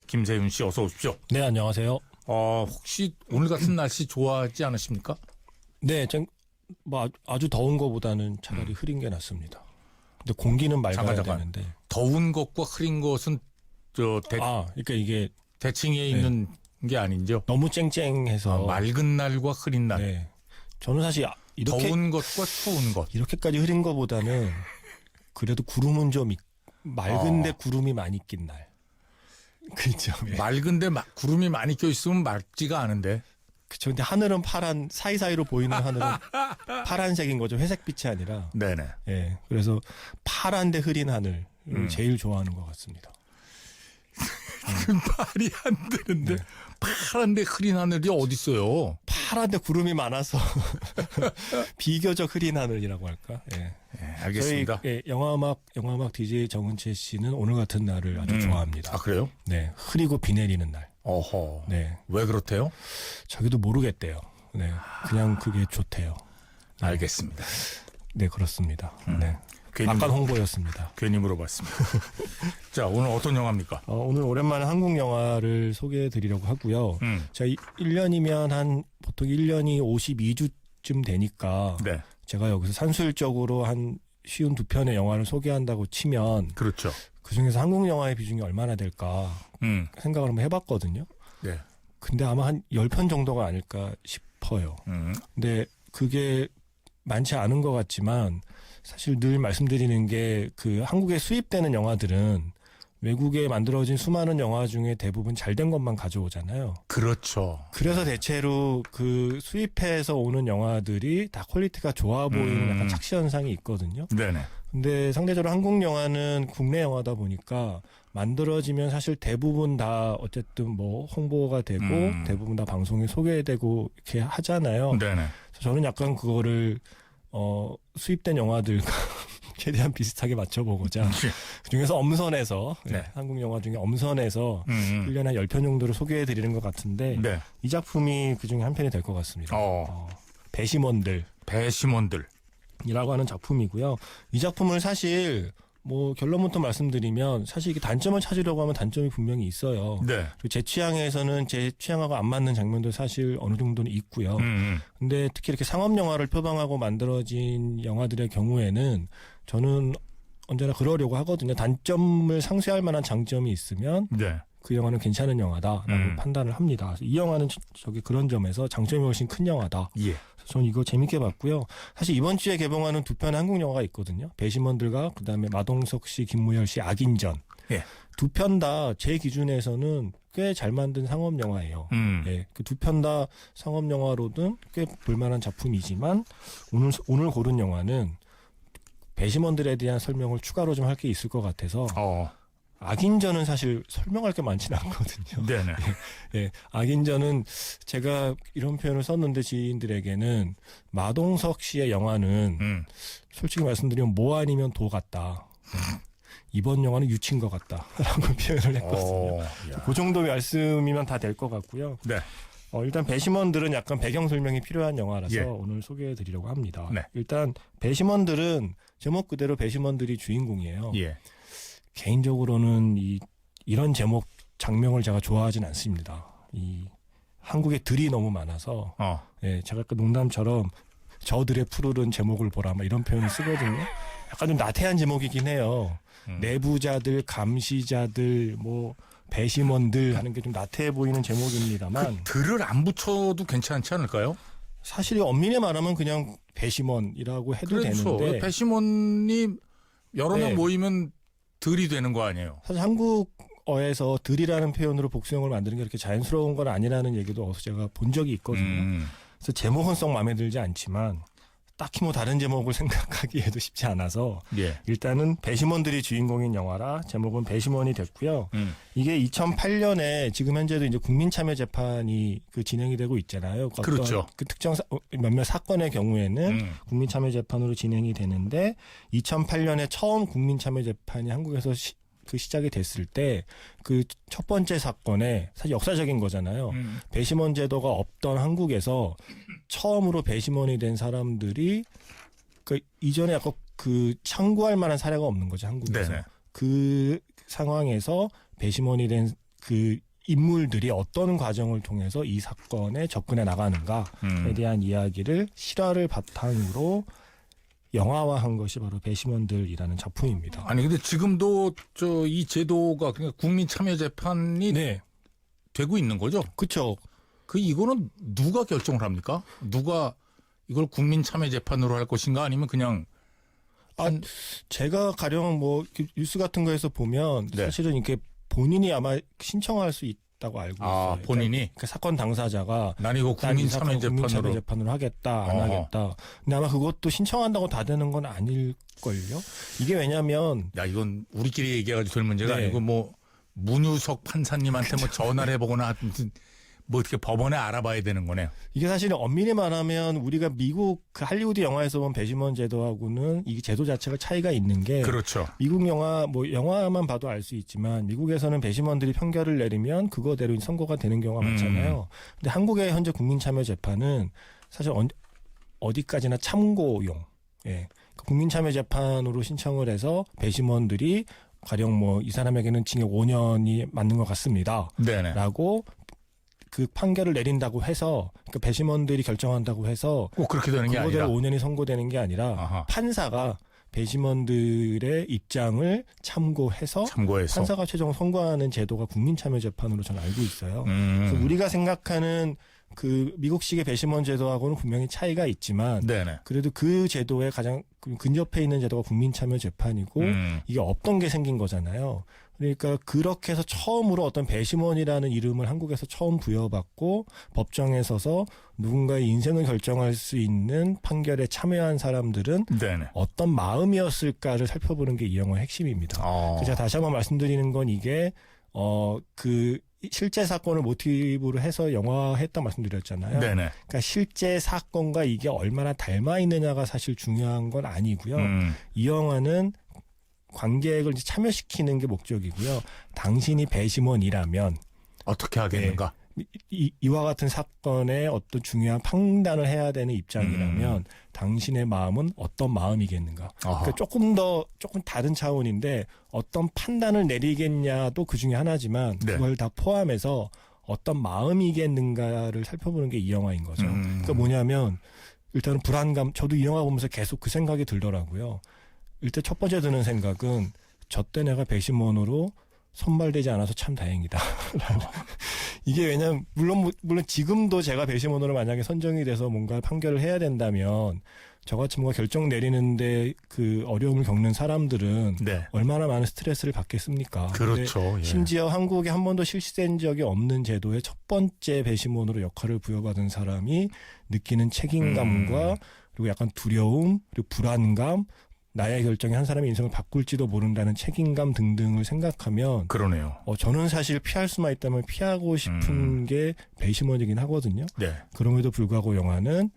김세윤 씨 어서 오십시오. 네, 안녕하세요. 혹시 오늘 같은 날씨 좋아하지 않으십니까? 네, 아주 더운 것보다는 차라리 흐린 게 낫습니다. 근데 공기는 맑아야 되는데. 더운 것과 흐린 것은 그러니까 이게 대칭에 있는 게 아닌죠? 너무 쨍쨍해서. 맑은 날과 흐린 날. 네. 저는 사실 이렇게 더운 것과 추운 것. 이렇게까지 흐린 것보다는 그래도 구름은 좀 맑은데 구름이 많이 낀 날. 그렇죠. 네. 맑은데 구름이 많이 껴 있으면 맑지가 않은데. 그렇죠. 근데 하늘은 파란, 사이사이로 보이는 하늘은 파란색인 거죠. 회색빛이 아니라. 네네. 예. 그래서 파란데 흐린 하늘 제일 좋아하는 것 같습니다. 말이 안 되는데. 네. 파란데 흐린 하늘이 어디 있어요? 파란데 구름이 많아서 비교적 흐린 하늘이라고 할까? 예. 네, 알겠습니다. 저희 영화음악 DJ 정은채 씨는 오늘 같은 날을 아주 좋아합니다. 아, 그래요? 네, 흐리고 비 내리는 날. 어허. 네. 왜 그렇대요? 자기도 모르겠대요. 네, 그냥 그게 좋대요. 네. 알겠습니다. 네, 그렇습니다. 네. 약간 홍보였습니다. 괜히 물어봤습니다. 자, 오늘 어떤 영화입니까? 오늘 오랜만에 한국 영화를 소개해 드리려고 하고요. 제가 1년이면 보통 1년이 52주쯤 되니까. 네. 제가 여기서 산술적으로 한 쉬운 2편의 영화를 소개한다고 치면. 그렇죠. 그 중에서 한국 영화의 비중이 얼마나 될까 생각을 한번 해봤거든요. 네. 근데 아마 한 10편 정도가 아닐까 싶어요. 근데 그게 많지 않은 것 같지만 사실 늘 말씀드리는 게 그 한국에 수입되는 영화들은 외국에 만들어진 수많은 영화 중에 대부분 잘된 것만 가져오잖아요. 그렇죠. 그래서 대체로 그 수입해서 오는 영화들이 다 퀄리티가 좋아 보이는 약간 착시 현상이 있거든요. 네네. 근데 상대적으로 한국 영화는 국내 영화다 보니까 만들어지면 사실 대부분 다 어쨌든 뭐 홍보가 되고 대부분 다 방송에 소개되고 이렇게 하잖아요. 네네. 그래서 저는 약간 그거를 수입된 영화들과 최대한 비슷하게 맞춰보고자 그중에서 엄선해서 네. 한국 영화 중에 엄선해서 1년에 한 10편 정도를 소개해드리는 것 같은데 네. 이 작품이 그중에 한 편이 될 것 같습니다. 배심원들 이라고 하는 작품이고요. 이 작품을 사실 뭐 결론부터 말씀드리면 사실 이게 단점을 찾으려고 하면 단점이 분명히 있어요. 네. 제 취향에서는 제 취향하고 안 맞는 장면도 사실 어느 정도는 있고요. 근데 특히 이렇게 상업 영화를 표방하고 만들어진 영화들의 경우에는 저는 언제나 그러려고 하거든요. 단점을 상쇄할 만한 장점이 있으면 네. 그 영화는 괜찮은 영화다라고 판단을 합니다. 이 영화는 그런 점에서 장점이 훨씬 큰 영화다. 예. 저는 이거 재밌게 봤고요. 사실 이번 주에 개봉하는 2편의 한국 영화가 있거든요. 배심원들과 그다음에 마동석 씨, 김무열 씨 악인전. 예. 2편 다 제 기준에서는 꽤 잘 만든 상업 영화예요. 예. 그 2편 다 상업 영화로든 꽤 볼만한 작품이지만 오늘 고른 영화는 배심원들에 대한 설명을 추가로 좀 할 게 있을 것 같아서 악인전은 사실 설명할 게 많지는 않거든요. 네네. 예, 악인전은 제가 이런 표현을 썼는데 지인들에게는 마동석 씨의 영화는 솔직히 말씀드리면 뭐 아니면 도 같다. 이번 영화는 유치인 것 같다라고 표현을 했거든요. 그 정도의 말씀이면 다 될 것 같고요. 네. 일단 배심원들은 약간 배경 설명이 필요한 영화라서 예. 오늘 소개해드리려고 합니다. 네. 일단 배심원들은 제목 그대로 배심원들이 주인공이에요. 예. 개인적으로는 이런 제목 장명을 제가 좋아하진 않습니다. 한국에 들이 너무 많아서 예, 제가 아까 농담처럼 저들의 푸르른 제목을 보라 막 이런 표현을 쓰거든요. 약간 좀 나태한 제목이긴 해요. 내부자들, 감시자들, 뭐 배심원들 하는 게 좀 나태해 보이는 제목입니다만 들을 안 붙여도 괜찮지 않을까요? 사실 엄밀히 말하면 그냥 배심원이라고 해도 그렇죠. 되는데 배심원이 여러 명 모이면 들이 되는 거 아니에요? 사실 한국어에서 들이라는 표현으로 복수형을 만드는 게 그렇게 자연스러운 건 아니라는 얘기도 어서 제가 본 적이 있거든요. 그래서 제목은 썩 마음에 들지 않지만 딱히 뭐 다른 제목을 생각하기에도 쉽지 않아서 예. 일단은 배심원들이 주인공인 영화라 제목은 배심원이 됐고요. 이게 2008년에 지금 현재도 이제 국민참여재판이 진행이 되고 있잖아요. 그렇죠. 그 특정 몇몇 사건의 경우에는 국민참여재판으로 진행이 되는데 2008년에 처음 국민참여재판이 한국에서 시작이 됐을 때 그 첫 번째 사건에 사실 역사적인 거잖아요. 배심원 제도가 없던 한국에서 처음으로 배심원이 된 사람들이 그 이전에 약간 참고할 만한 사례가 없는 거죠, 한국에서. 네네. 그 상황에서 배심원이 된 그 인물들이 어떤 과정을 통해서 이 사건에 접근해 나가는가에 대한 이야기를 실화를 바탕으로 영화화한 것이 바로 배심원들이라는 작품입니다. 아니 근데 지금도 이 제도가 그러니까 국민참여재판이 네, 되고 있는 거죠? 그렇죠. 이거는 누가 결정을 합니까? 누가 이걸 국민참여재판으로 할 것인가 아니면 그냥 제가 가령 뭐 뉴스 같은 거에서 보면 네. 사실은 이렇게 본인이 아마 신청할 수 있다고 알고 있어요. 본인이 그러니까 사건 당사자가 난 이거 국민참여재판으로 재판으로 하겠다, 안 하겠다. 근데 아마 그것도 신청한다고 다 되는 건 아닐걸요. 이게 왜냐면 이건 우리끼리 얘기해가지고 될 문제가 네. 아니고 뭐 문유석 판사님한테 뭐 전화를 해보거나 뭐 어떻게 법원에 알아봐야 되는 거네요. 이게 사실은 엄밀히 말하면 우리가 미국 그 할리우드 영화에서 본 배심원 제도하고는 이 제도 자체가 차이가 있는 게 그렇죠. 미국 영화 뭐 영화만 봐도 알 수 있지만 미국에서는 배심원들이 판결을 내리면 그거대로 선고가 되는 경우가 많잖아요. 근데 한국의 현재 국민참여재판은 사실 어디까지나 참고용. 예. 국민참여재판으로 신청을 해서 배심원들이 가령 뭐 이 사람에게는 징역 5년이 맞는 것 같습니다. 네네. 라고 그 판결을 내린다고 해서 그러니까 배심원들이 결정한다고 해서 꼭 그렇게 되는 게 그거대로 아니라 5년이 선고되는 게 아니라 아하. 판사가 배심원들의 입장을 참고해서 판사가 최종 선고하는 제도가 국민참여재판으로 저는 알고 있어요. 그래서 우리가 생각하는 그 미국식의 배심원 제도하고는 분명히 차이가 있지만 네네. 그래도 그 제도에 가장 근접해 있는 제도가 국민참여재판이고 이게 없던 게 생긴 거잖아요. 그러니까 그렇게 해서 처음으로 어떤 배심원이라는 이름을 한국에서 처음 부여받고 법정에 서서 누군가의 인생을 결정할 수 있는 판결에 참여한 사람들은 네네. 어떤 마음이었을까를 살펴보는 게 이 영화의 핵심입니다. 제가 다시 한번 말씀드리는 건 이게 그 실제 사건을 모티브로 해서 영화화했다 말씀드렸잖아요. 네네. 그러니까 실제 사건과 이게 얼마나 닮아 있느냐가 사실 중요한 건 아니고요. 이 영화는 관객을 이제 참여시키는 게 목적이고요. 당신이 배심원이라면 어떻게 하겠는가? 이와 같은 사건에 어떤 중요한 판단을 해야 되는 입장이라면 당신의 마음은 어떤 마음이겠는가? 그러니까 조금 다른 차원인데 어떤 판단을 내리겠냐도 그 중에 하나지만 네. 그걸 다 포함해서 어떤 마음이겠는가를 살펴보는 게 이 영화인 거죠. 그러니까 뭐냐면 일단은 불안감. 저도 이 영화 보면서 계속 그 생각이 들더라고요. 일단 첫 번째 드는 생각은 저 때 내가 배심원으로 선발되지 않아서 참 다행이다. 이게 왜냐면 물론 지금도 제가 배심원으로 만약에 선정이 돼서 뭔가 판결을 해야 된다면 저같이 뭔가 결정 내리는데 그 어려움을 겪는 사람들은 네. 얼마나 많은 스트레스를 받겠습니까? 그렇죠. 예. 심지어 한국에 한 번도 실시된 적이 없는 제도의 첫 번째 배심원으로 역할을 부여받은 사람이 느끼는 책임감과 그리고 약간 두려움 그리고 불안감 나의 결정이 한 사람의 인생을 바꿀지도 모른다는 책임감 등등을 생각하면 그러네요. 저는 사실 피할 수만 있다면 피하고 싶은 게 배심원이긴 하거든요. 네. 그럼에도 불구하고 영화는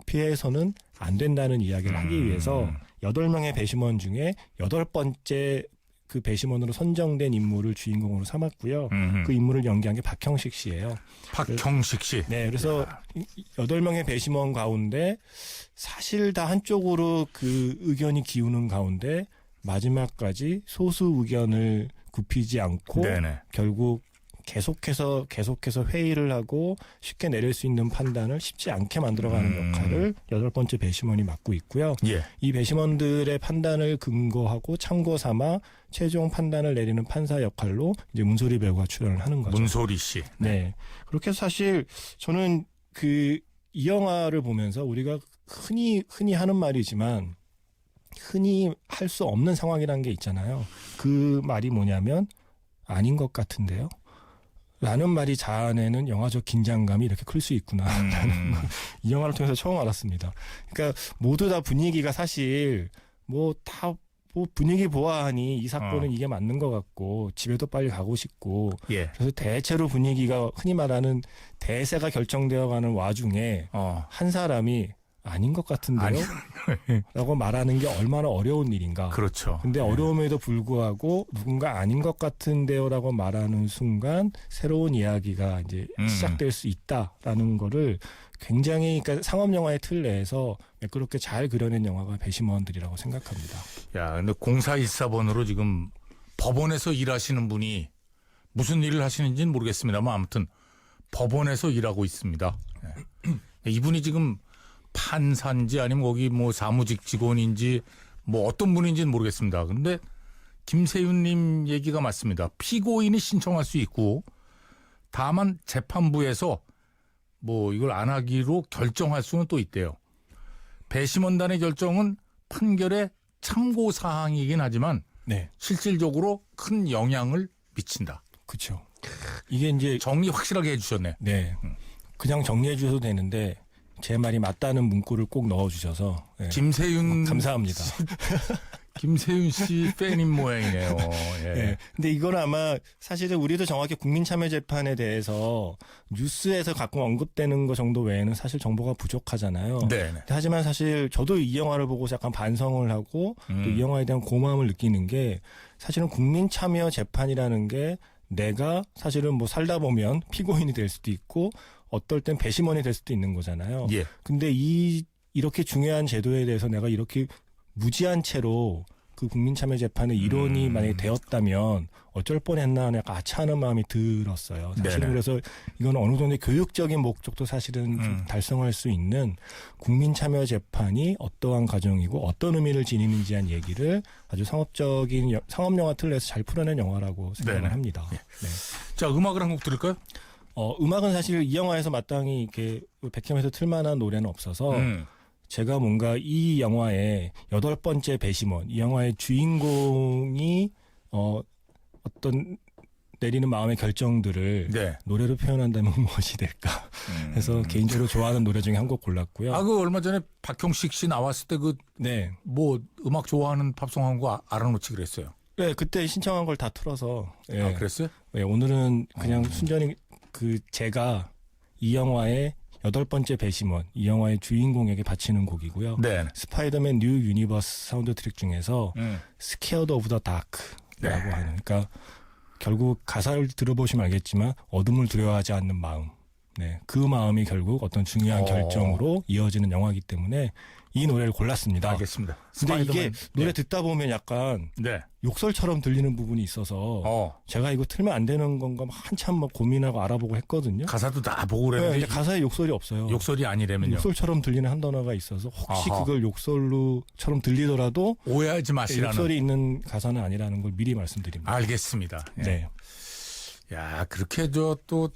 피해서는 안 된다는 이야기를 하기 위해서 8명의 배심원 중에 8번째 그 배심원으로 선정된 인물을 주인공으로 삼았고요. 그 인물을 연기한 게 박형식 씨예요. 박형식 씨. 네, 그래서 8명의 배심원 가운데 사실 다 한쪽으로 그 의견이 기우는 가운데 마지막까지 소수 의견을 굽히지 않고 네네. 결국 계속해서 회의를 하고 쉽게 내릴 수 있는 판단을 쉽지 않게 만들어가는 역할을 8번째 배심원이 맡고 있고요. 예. 이 배심원들의 판단을 근거하고 참고 삼아 최종 판단을 내리는 판사 역할로 이제 문소리 배우가 출연을 하는 거죠. 문소리 씨. 네. 그렇게 해서 사실 저는 이 영화를 보면서 우리가 흔히 하는 말이지만 흔히 할 수 없는 상황이라는 게 있잖아요. 그 말이 뭐냐면 아닌 것 같은데요. 라는 말이 자아내는 영화적 긴장감이 이렇게 클 수 있구나라는 걸 이 영화를 통해서 처음 알았습니다. 그러니까 모두 다 분위기가 사실 뭐 분위기 보아하니 이 사건은 이게 맞는 것 같고 집에도 빨리 가고 싶고 예. 그래서 대체로 분위기가 흔히 말하는 대세가 결정되어가는 와중에 한 사람이 아닌 것 같은데요? 라고 말하는 게 얼마나 어려운 일인가. 그렇죠. 근데 어려움에도 불구하고 누군가 아닌 것 같은데요 라고 말하는 순간 새로운 이야기가 이제 시작될 수 있다라는 거를 굉장히 그러니까 상업영화의 틀 내에서 매끄럽게 잘 그려낸 영화가 배심원들이라고 생각합니다. 야, 근데 0414번으로 지금 법원에서 일하시는 분이 무슨 일을 하시는지는 모르겠습니다만 아무튼 법원에서 일하고 있습니다. 예. 이분이 지금 판사인지 아니면 거기 뭐 사무직 직원인지 뭐 어떤 분인지는 모르겠습니다. 그런데 김세윤님 얘기가 맞습니다. 피고인이 신청할 수 있고 다만 재판부에서 뭐 이걸 안 하기로 결정할 수는 또 있대요. 배심원단의 결정은 판결의 참고 사항이긴 하지만 네, 실질적으로 큰 영향을 미친다. 그렇죠. 이게 이제 정리 확실하게 해주셨네. 네, 그냥 정리해 주셔도 되는데 제 말이 맞다는 문구를 꼭 넣어주셔서 네. 김세윤 감사합니다. 김세윤 씨 팬인 모양이네요. 예. 네. 근데 이건 아마 사실은 우리도 정확히 국민참여재판에 대해서 뉴스에서 가끔 언급되는 것 정도 외에는 사실 정보가 부족하잖아요. 네. 하지만 사실 저도 이 영화를 보고 약간 반성을 하고 또 이 영화에 대한 고마움을 느끼는 게 사실은 국민참여재판이라는 게 내가 사실은 뭐 살다 보면 피고인이 될 수도 있고 어떨 땐 배심원이 될 수도 있는 거잖아요. 예. 근데 이렇게 중요한 제도에 대해서 내가 이렇게 무지한 채로 그 국민참여재판의 일원이 만약에 되었다면 어쩔 뻔했나 하는 약간 아차하는 마음이 들었어요. 사실은 네네. 그래서 이건 어느 정도의 교육적인 목적도 사실은 좀 달성할 수 있는 국민참여재판이 어떠한 과정이고 어떤 의미를 지니는지 한 얘기를 아주 상업적인 상업영화 틀에서 잘 풀어낸 영화라고 생각을 네네. 합니다. 네. 자, 음악을 한 곡 들을까요? 음악은 사실 이 영화에서 마땅히 이렇게 백캠에서 틀만한 노래는 없어서 제가 뭔가 이 영화의 8번째 배심원, 이 영화의 주인공이 어떤 내리는 마음의 결정들을 네. 노래로 표현한다면 무엇이 될까 해서 개인적으로 좋아하는 노래 중에 한 곡 골랐고요. 아, 그 얼마 전에 박형식 씨 나왔을 때 그 네. 뭐 음악 좋아하는 팝송 한 거 알아놓지 그랬어요. 네, 그때 신청한 걸 다 틀어서. 네. 아, 그랬어요? 네, 오늘은 그냥 순전히 제가 이 영화의 8번째 배심원, 이 영화의 주인공에게 바치는 곡이고요. 네. 스파이더맨 뉴 유니버스 사운드 트랙 중에서 Scared of the Dark라고 하는, 그러니까 결국 가사를 들어보시면 알겠지만 어둠을 두려워하지 않는 마음, 네, 그 마음이 결국 어떤 중요한 결정으로 이어지는 영화이기 때문에 이 노래를 골랐습니다. 알겠습니다. 근데 이게 노래 네. 듣다 보면 약간 네. 욕설처럼 들리는 부분이 있어서 제가 이거 틀면 안 되는 건가 한참 막 고민하고 알아보고 했거든요. 가사도 다 보고 네, 그랬는데 근데 가사에 욕설이 없어요. 욕설이 아니라면요. 욕설처럼 들리는 한 단어가 있어서 혹시 아하. 그걸 욕설로처럼 들리더라도 오해하지 마시라는. 욕설이 있는 가사는 아니라는 걸 미리 말씀드립니다. 알겠습니다. 예. 네. 야, 그렇게 또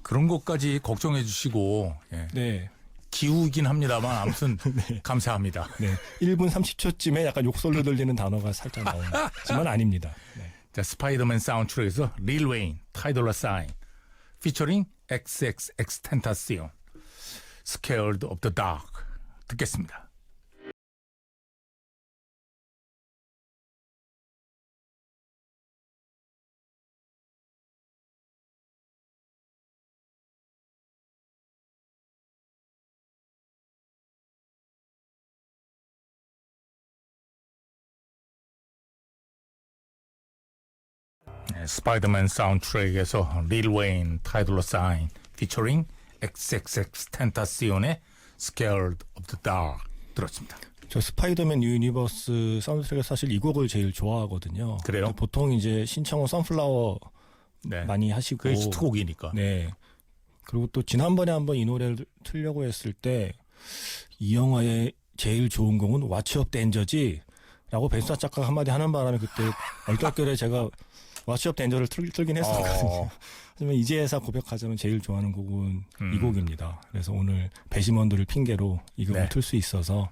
그런 것까지 걱정해 주시고 예. 네. 기우긴 합니다만 아무튼 감사합니다. 네. 1분 30초쯤에 약간 욕설로 들리는 단어가 살짝 나오지만 아닙니다. 네. 자, 스파이더맨 사운드트랙에서 릴 웨인, 타이돌라 사인, 피처링 XXX 텐타시온, Scared of the Dark 듣겠습니다. 네, 스파이더맨 사운드트랙에서 릴 웨인, 타이돌라 사인, 피처링 XXX 텐타시온의 Scared of the Dark 들었습니다. 저 스파이더맨 유니버스 사운드트랙에서 사실 이 곡을 제일 좋아하거든요. 그래요? 보통 이제 신청은 선플라워 네. 많이 하시고. 그게 히트곡이니까. 네. 그리고 또 지난번에 한번 이 노래를 틀려고 했을 때 이 영화의 제일 좋은 곡은 왓츠업 댄저지 라고 벤사 작가가 한마디 하는 바람에 그때 얼떨결에 제가 왓츠업 댄저를 틀긴 했었거든요. 하지만 이제야 고백하자면 제일 좋아하는 곡은 이 곡입니다. 그래서 오늘 배심원들을 핑계로 이 곡을 네. 틀 수 있어서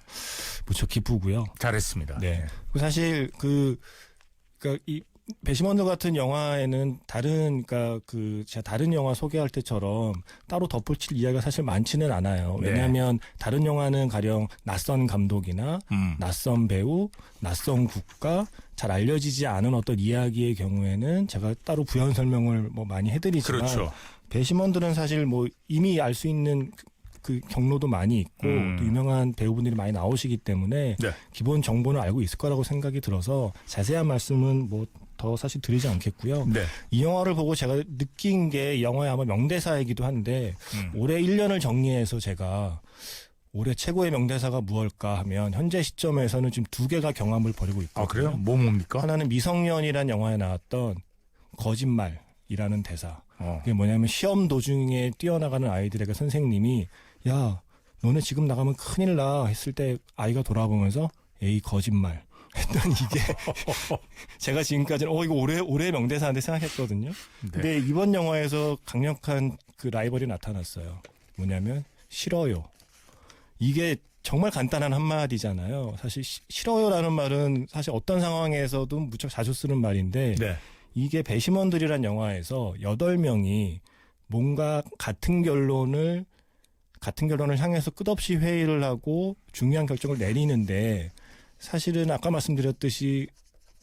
무척 기쁘고요. 잘했습니다. 네. 사실 그러니까 이 배심원들 같은 영화에는 그러니까 제가 다른 영화 소개할 때처럼 따로 덧붙일 이야기가 사실 많지는 않아요. 네. 왜냐하면 다른 영화는 가령 낯선 감독이나 낯선 배우, 낯선 국가, 잘 알려지지 않은 어떤 이야기의 경우에는 제가 따로 부연 설명을 뭐 많이 해드리지만 그렇죠. 배심원들은 사실 뭐 이미 알 수 있는 그 경로도 많이 있고 또 유명한 배우분들이 많이 나오시기 때문에 네. 기본 정보는 알고 있을 거라고 생각이 들어서 자세한 말씀은 뭐 더 사실 드리지 않겠고요. 네. 이 영화를 보고 제가 느낀 게 이 영화의 아마 명대사이기도 한데 올해 1년을 정리해서 제가 올해 최고의 명대사가 무엇일까 하면 현재 시점에서는 지금 2개가 경합을 벌이고 있거든요. 아, 그래요? 뭡니까? 하나는 미성년이란 영화에 나왔던 거짓말이라는 대사. 그게 뭐냐면 시험 도중에 뛰어나가는 아이들에게 선생님이 야 너네 지금 나가면 큰일 나 했을 때 아이가 돌아보면서 에이 거짓말 했던 이게 제가 지금까지는 이거 올해 명대사인데 생각했거든요. 네. 근데 이번 영화에서 강력한 그 라이벌이 나타났어요. 뭐냐면 싫어요. 이게 정말 간단한 한마디잖아요. 사실 싫어요라는 말은 사실 어떤 상황에서도 무척 자주 쓰는 말인데 네. 이게 배심원들이란 영화에서 8명이 뭔가 같은 결론을 향해서 끝없이 회의를 하고 중요한 결정을 내리는데 사실은 아까 말씀드렸듯이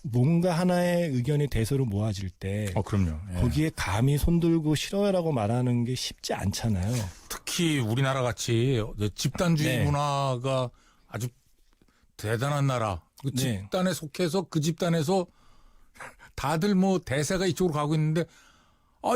뭔가 하나의 의견이 대서로 모아질 때 그럼요. 예. 거기에 감히 손들고 싫어요라고 말하는 게 쉽지 않잖아요. 특히 우리나라 같이 집단주의 네. 문화가 아주 대단한 나라. 그 네. 집단에 속해서 그 집단에서 다들 뭐 대세가 이쪽으로 가고 있는데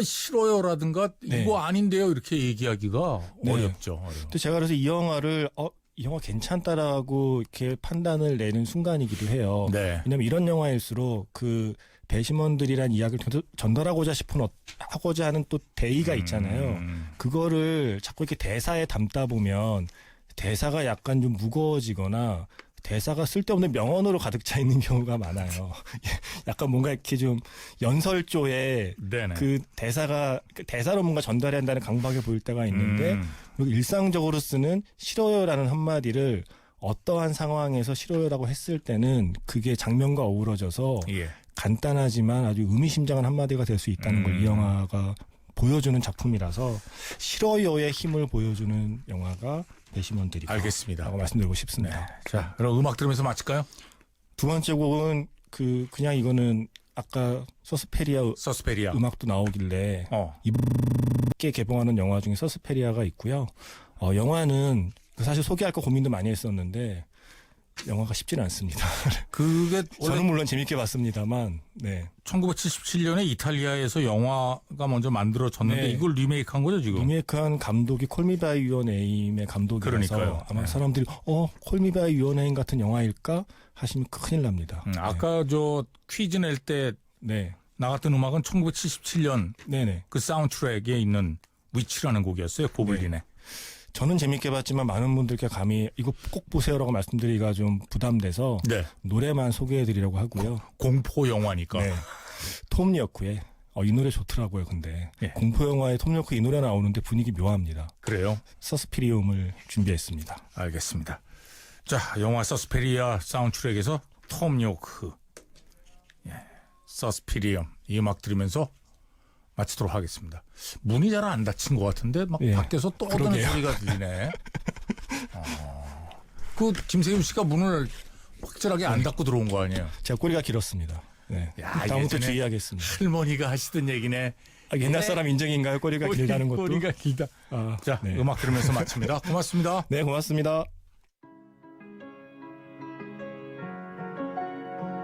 싫어요라든가 네. 이거 아닌데요 이렇게 얘기하기가 네. 어렵죠. 근데 제가 그래서 이 영화를 이 영화 괜찮다라고 이렇게 판단을 내는 순간이기도 해요. 네. 왜냐하면 이런 영화일수록 그 배심원들이란 이야기를 전달하고자 하고자 하는 또 대의가 있잖아요. 그거를 자꾸 이렇게 대사에 담다 보면 대사가 약간 좀 무거워지거나 대사가 쓸데없는 명언으로 가득 차 있는 경우가 많아요. 약간 뭔가 이렇게 좀 연설조에 네네. 그 대사로 뭔가 전달해야 한다는 강박에 보일 때가 있는데 그리고 일상적으로 쓰는 싫어요라는 한마디를 어떠한 상황에서 싫어요라고 했을 때는 그게 장면과 어우러져서 예. 간단하지만 아주 의미심장한 한마디가 될 수 있다는 걸 이 영화가 보여주는 작품이라서 싫어요의 힘을 보여주는 영화가 배심원들이다. 알겠습니다. 라고 말씀드리고 싶습니다. 자, 그럼 음악 들으면서 마칠까요? 두 번째 곡은 그냥 이거는 아까 서스페리아 서스페리아. 음악도 나오길래 이분께 개봉하는 영화 중에 서스페리아가 있고요. 영화는 사실 소개할 거 고민도 많이 했었는데 영화가 쉽지는 않습니다. 그게 저는 원래 물론 재밌게 봤습니다만, 네. 1977년에 이탈리아에서 영화가 먼저 만들어졌는데 네. 이걸 리메이크한 거죠 지금? 리메이크한 감독이 콜미바이 유어 네임의 감독이라서 그러니까요. 아마 네. 사람들이 콜미바이 유어 네임 같은 영화일까 하시면 큰일 납니다. 아까 저 퀴즈 낼 때 네. 나갔던 음악은 1977년 네네. 그 사운드트랙에 있는 위치라는 곡이었어요. 고블린의. 저는 재밌게 봤지만 많은 분들께 감히 이거 꼭 보세요라고 말씀드리기가 좀 부담돼서 네. 노래만 소개해드리려고 하고요. 공포 영화니까. 네. 톰 요크의 이 노래 좋더라고요. 근데 예. 공포 영화에 톰 요크 이 노래 나오는데 분위기 묘합니다. 그래요? 서스피리움을 준비했습니다. 알겠습니다. 자, 영화 서스페리아 사운드트랙에서 톰 요크, 서스피리엄 이 음악 들으면서 마치도록 하겠습니다. 문이 잘 안 닫힌 것 같은데 막 예. 밖에서 떠드는 그러게요. 소리가 들리네. 그 김세윤 씨가 문을 확실하게 안 닫고 들어온 거 아니에요? 제가 꼬리가 길었습니다. 네. 야, 다음부터 예전에 주의하겠습니다. 할머니가 하시던 얘기네. 옛날 사람 인정인가요? 꼬리가 길다는 것도. 꼬리가 길다. 자, 네. 음악 들으면서 마칩니다. 고맙습니다. 네, 고맙습니다.